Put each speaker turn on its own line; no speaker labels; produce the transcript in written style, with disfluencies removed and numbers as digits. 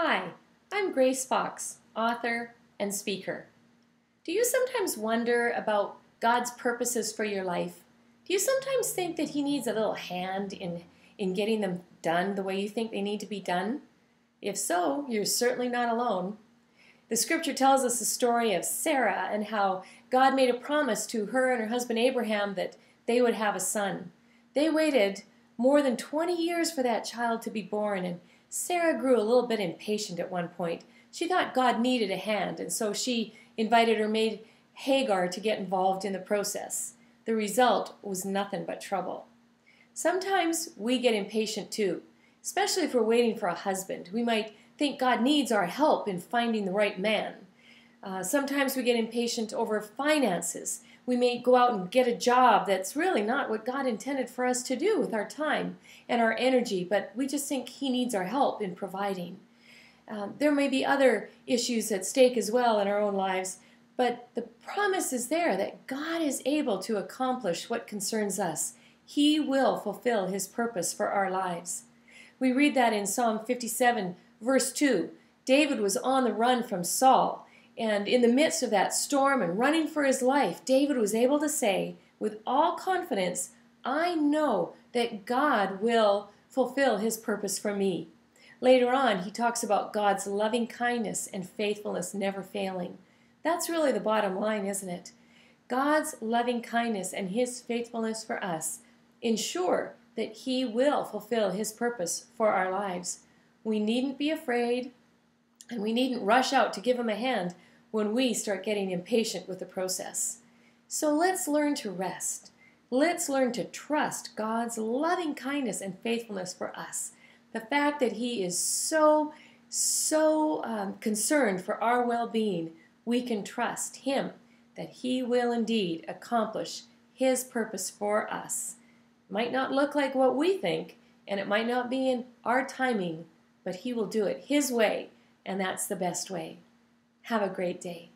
Hi, I'm Grace Fox, author and speaker. Do you sometimes wonder about God's purposes for your life? Do you sometimes think that He needs a little hand in getting them done the way you think they need to be done? If so, you're certainly not alone. The scripture tells us the story of Sarah and how God made a promise to her and her husband Abraham that they would have a son. They waited more than 20 years for that child to be born, and Sarah grew a little bit impatient at one point. She thought God needed a hand, and so she invited her maid Hagar to get involved in the process. The result was nothing but trouble. Sometimes we get impatient too, especially if we're waiting for a husband. We might think God needs our help in finding the right man. Sometimes we get impatient over finances. We may go out and get a job that's really not what God intended for us to do with our time and our energy, but we just think He needs our help in providing. There may be other issues at stake as well in our own lives, but the promise is there that God is able to accomplish what concerns us. He will fulfill His purpose for our lives. We read that in Psalm 57, verse 2. David was on the run from Saul, and in the midst of that storm and running for his life, David was able to say with all confidence, I know that God will fulfill His purpose for me. Later on, he talks about God's loving kindness and faithfulness never failing. That's really the bottom line, isn't it? God's loving kindness and His faithfulness for us ensure that He will fulfill His purpose for our lives. We needn't be afraid, and we needn't rush out to give Him a hand when we start getting impatient with the process. So let's learn to rest. Let's learn to trust God's loving kindness and faithfulness for us. The fact that He is so concerned for our well-being, we can trust Him that He will indeed accomplish His purpose for us. It might not look like what we think, and it might not be in our timing, but He will do it His way, and that's the best way. Have a great day.